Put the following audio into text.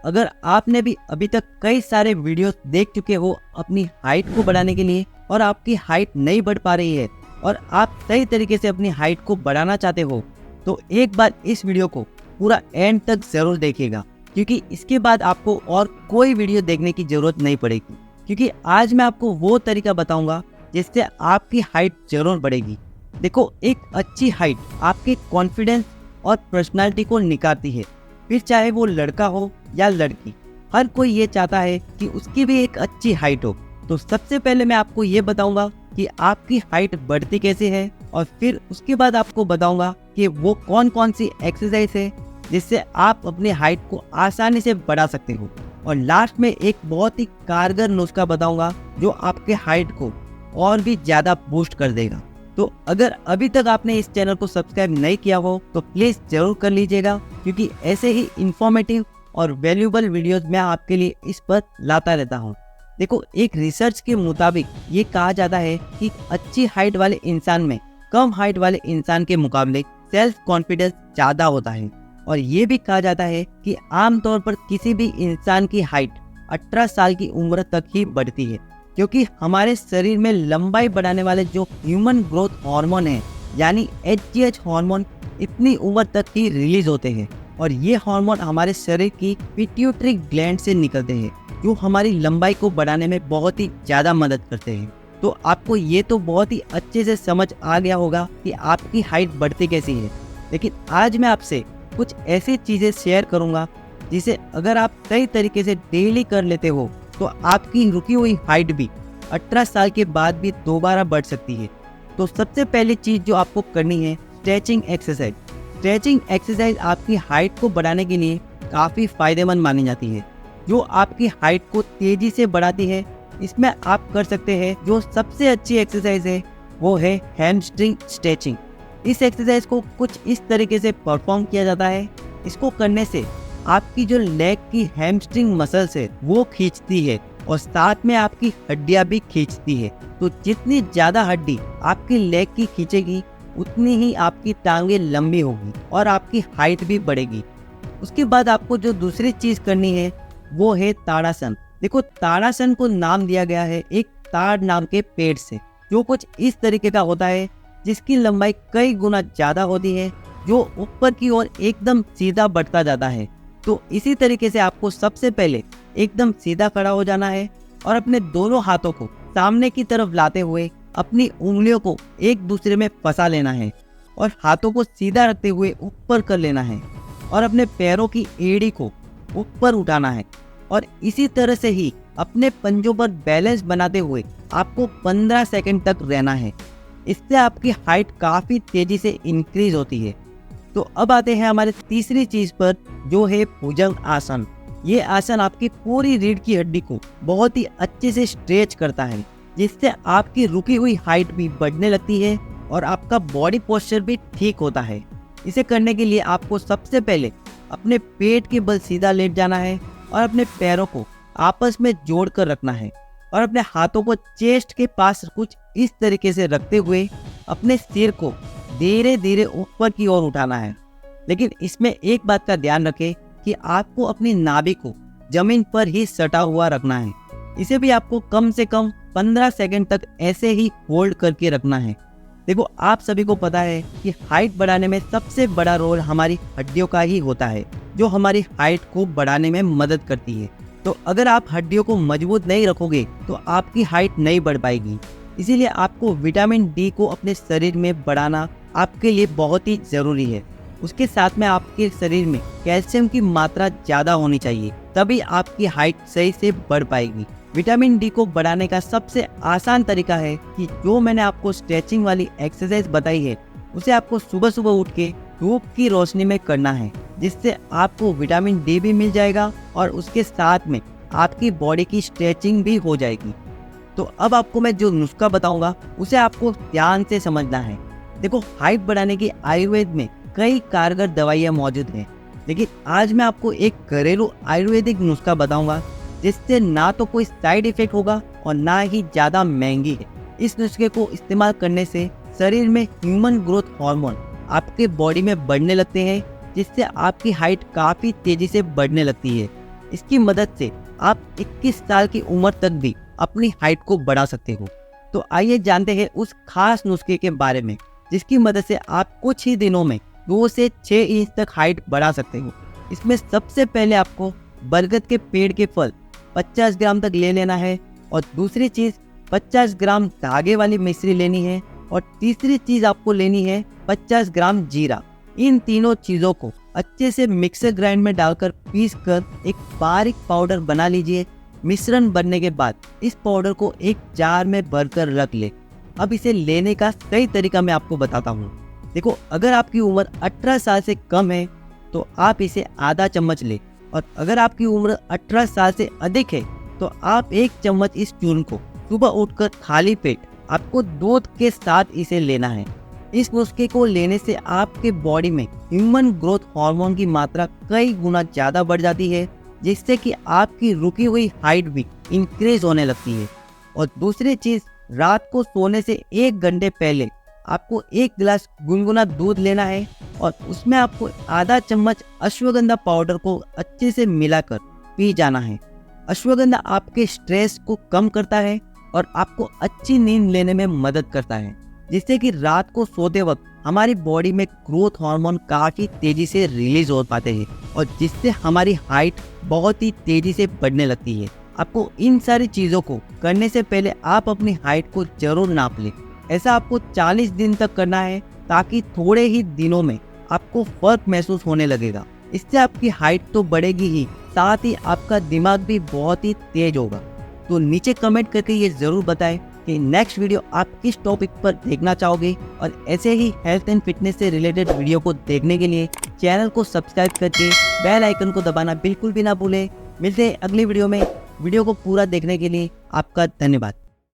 अगर आपने भी अभी तक कई सारे वीडियोस देख चुके हो अपनी हाइट को बढ़ाने के लिए और आपकी हाइट नहीं बढ़ पा रही है और आप सही तरीके से अपनी हाइट को बढ़ाना चाहते हो, तो एक बार इस वीडियो को पूरा एंड तक ज़रूर देखिएगा, क्योंकि इसके बाद आपको और कोई वीडियो देखने की ज़रूरत नहीं पड़ेगी। क्योंकि आज मैं आपको वो तरीका बताऊंगा जिससे आपकी हाइट ज़रूर बढ़ेगी। देखो, एक अच्छी हाइट आपके कॉन्फिडेंस और पर्सनालिटी को निखारती है। फिर चाहे वो लड़का हो या लड़की, हर कोई ये चाहता है कि उसकी भी एक अच्छी हाइट हो। तो सबसे पहले मैं आपको ये बताऊंगा कि आपकी हाइट बढ़ती कैसे है, और फिर उसके बाद आपको बताऊंगा कि वो कौन कौन सी एक्सरसाइज है जिससे आप अपनी हाइट को आसानी से बढ़ा सकते हो। और लास्ट में एक बहुत ही कारगर नुस्खा बताऊंगा जो आपके हाइट को और भी ज़्यादा बूस्ट कर देगा। तो अगर अभी तक आपने इस चैनल को सब्सक्राइब नहीं किया हो तो प्लीज़ ज़रूर कर लीजिएगा, क्योंकि ऐसे ही इंफॉर्मेटिव और वैल्यूएबल वीडियोस मैं आपके लिए इस पर लाता रहता हूँ। देखो, एक रिसर्च के मुताबिक ये कहा जाता है कि अच्छी हाइट वाले इंसान में कम हाइट वाले इंसान के मुकाबले सेल्फ कॉन्फिडेंस ज़्यादा होता है। और ये भी कहा जाता है कि आमतौर पर किसी भी इंसान की हाइट 18 साल की उम्र तक ही बढ़ती है, क्योंकि हमारे शरीर में लंबाई बढ़ाने वाले जो ह्यूमन ग्रोथ हार्मोन है यानी HGH हार्मोन इतनी उम्र तक ही रिलीज होते हैं। और ये हार्मोन हमारे शरीर की पिट्यूटरी ग्लैंड से निकलते हैं, जो हमारी लंबाई को बढ़ाने में बहुत ही ज़्यादा मदद करते हैं। तो आपको ये तो बहुत ही अच्छे से समझ आ गया होगा कि आपकी हाइट बढ़ती कैसी है। लेकिन आज मैं आपसे कुछ ऐसी चीज़ें शेयर करूँगा जिसे अगर आप सही तरीके से डेली कर लेते हो तो आपकी रुकी हुई हाइट भी 18 साल के बाद भी दोबारा बढ़ सकती है। तो सबसे पहली चीज़ जो आपको करनी है, स्ट्रेचिंग एक्सरसाइज। स्ट्रेचिंग एक्सरसाइज आपकी हाइट को बढ़ाने के लिए काफ़ी फ़ायदेमंद मानी जाती है, जो आपकी हाइट को तेज़ी से बढ़ाती है। इसमें आप कर सकते हैं, जो सबसे अच्छी एक्सरसाइज है वो है हैमस्ट्रिंग स्ट्रेचिंग। इस एक्सरसाइज को कुछ इस तरीके से परफॉर्म किया जाता है। इसको करने से आपकी जो लेग की हैमस्ट्रिंग मसल्स है वो खींचती है और साथ में आपकी हड्डियां भी खींचती है। तो जितनी ज़्यादा हड्डी आपकी लेग की खींचेगी उतनी ही आपकी टांगें लंबी होगी और आपकी हाइट भी बढ़ेगी। उसके बाद आपको जो दूसरी चीज़ करनी है वो है ताड़ासन। देखो, ताड़ासन को नाम दिया गया है एक ताड़ नाम के पेड़ से, जो कुछ इस तरीके का होता है जिसकी लंबाई कई गुना ज़्यादा होती है, जो ऊपर की ओर एकदम सीधा बढ़ता जाता है। तो इसी तरीके से आपको सबसे पहले एकदम सीधा खड़ा हो जाना है और अपने दोनों हाथों को सामने की तरफ लाते हुए अपनी उंगलियों को एक दूसरे में फंसा लेना है और हाथों को सीधा रखते हुए ऊपर कर लेना है और अपने पैरों की एड़ी को ऊपर उठाना है। और इसी तरह से ही अपने पंजों पर बैलेंस बनाते हुए आपको 15 सेकंड तक रहना है। इससे आपकी हाइट काफ़ी तेज़ी से इंक्रीज होती है। तो अब आते हैं हमारे तीसरी चीज़ पर, जो है भुजंग आसन। ये आसन आपकी पूरी रीढ़ की हड्डी को बहुत ही अच्छे से स्ट्रेच करता है, जिससे आपकी रुकी हुई हाइट भी बढ़ने लगती है और आपका बॉडी पोस्चर भी ठीक होता है। इसे करने के लिए आपको सबसे पहले अपने पेट के बल सीधा लेट जाना है और अपने पैरों को आपस में जोड़ कर रखना है और अपने हाथों को चेस्ट के पास कुछ इस तरीके से रखते हुए अपने सिर को धीरे धीरे ऊपर की ओर उठाना है। लेकिन इसमें एक बात का ध्यान रखें कि आपको अपनी नाभि को जमीन पर ही सटा हुआ रखना है। इसे भी आपको कम से कम 15 सेकंड तक ऐसे ही होल्ड करके रखना है। देखो, आप सभी को पता है कि हाइट बढ़ाने में सबसे बड़ा रोल हमारी हड्डियों का ही होता है, जो हमारी हाइट को बढ़ाने में मदद करती है। तो अगर आप हड्डियों को मजबूत नहीं रखोगे तो आपकी हाइट नहीं बढ़ पाएगी। इसीलिए आपको विटामिन डी को अपने शरीर में बढ़ाना आपके लिए बहुत ही ज़रूरी है। उसके साथ में आपके शरीर में कैल्शियम की मात्रा ज़्यादा होनी चाहिए, तभी आपकी हाइट सही से बढ़ पाएगी। विटामिन डी को बढ़ाने का सबसे आसान तरीका है कि जो मैंने आपको स्ट्रेचिंग वाली एक्सरसाइज बताई है, उसे आपको सुबह सुबह उठ के धूप की रोशनी में करना है, जिससे आपको विटामिन डी भी मिल जाएगा और उसके साथ में आपकी बॉडी की स्ट्रेचिंग भी हो जाएगी। तो अब आपको मैं जो नुस्खा बताऊंगा उसे आपको ध्यान से समझना है। देखो, हाइट बढ़ाने की आयुर्वेद में कई कारगर दवाइयाँ मौजूद हैं, लेकिन आज मैं आपको एक घरेलू आयुर्वेदिक नुस्खा बताऊंगा जिससे ना तो कोई साइड इफेक्ट होगा और ना ही ज़्यादा महंगी है। इस नुस्खे को इस्तेमाल करने से शरीर में ह्यूमन ग्रोथ हार्मोन आपके बॉडी में बढ़ने लगते हैं, जिससे आपकी हाइट काफ़ी तेज़ी से बढ़ने लगती है। इसकी मदद से आप 21 साल की उम्र तक भी अपनी हाइट को बढ़ा सकते हो। तो आइए जानते हैं उस खास नुस्खे के बारे में जिसकी मदद से आप कुछ ही दिनों में 2 से 6 इंच तक हाइट बढ़ा सकते हो। इसमें सबसे पहले आपको बरगद के पेड़ के फल 50 ग्राम तक ले लेना है, और दूसरी चीज़ 50 ग्राम धागे वाली मिश्री लेनी है, और तीसरी चीज़ आपको लेनी है 50 ग्राम जीरा। इन तीनों चीज़ों को अच्छे से मिक्सर ग्राइंड में डालकर पीस कर एक बारीक पाउडर बना लीजिए। मिश्रण बनने के बाद इस पाउडर को एक जार में भरकर रख ले। अब इसे लेने का सही तरीका मैं आपको बताता हूँ। देखो, अगर आपकी उम्र 18 साल से कम है तो आप इसे आधा चम्मच ले, और अगर आपकी उम्र 18 साल से अधिक है तो आप 1 चम्मच इस चूर्ण को सुबह उठकर खाली पेट आपको दूध के साथ इसे लेना है। इस नुस्खे को लेने से आपके बॉडी में ह्यूमन ग्रोथ हार्मोन की मात्रा कई गुना ज़्यादा बढ़ जाती है, जिससे कि आपकी रुकी हुई हाइट भी इंक्रीज होने लगती है। और दूसरी चीज़, रात को सोने से 1 घंटे पहले आपको 1 गिलास गुनगुना दूध लेना है, और उसमें आपको आधा चम्मच अश्वगंधा पाउडर को अच्छे से मिलाकर पी जाना है। अश्वगंधा आपके स्ट्रेस को कम करता है और आपको अच्छी नींद लेने में मदद करता है, जिससे कि रात को सोते वक्त हमारी बॉडी में ग्रोथ हार्मोन काफ़ी तेज़ी से रिलीज हो पाते हैं, और जिससे हमारी हाइट बहुत ही तेज़ी से बढ़ने लगती है। आपको इन सारी चीज़ों को करने से पहले आप अपनी हाइट को जरूर नाप लें। ऐसा आपको 40 दिन तक करना है, ताकि थोड़े ही दिनों में आपको फर्क महसूस होने लगेगा। इससे आपकी हाइट तो बढ़ेगी ही, साथ ही आपका दिमाग भी बहुत ही तेज होगा। तो नीचे कमेंट करके ये ज़रूर बताएं कि नेक्स्ट वीडियो आप किस टॉपिक पर देखना चाहोगे, और ऐसे ही हेल्थ एंड फिटनेस से रिलेटेड वीडियो को देखने के लिए चैनल को सब्सक्राइब करके बेल आइकन को दबाना बिल्कुल भी ना भूलें। मिलते हैं अगली वीडियो में। वीडियो को पूरा देखने के लिए आपका धन्यवाद।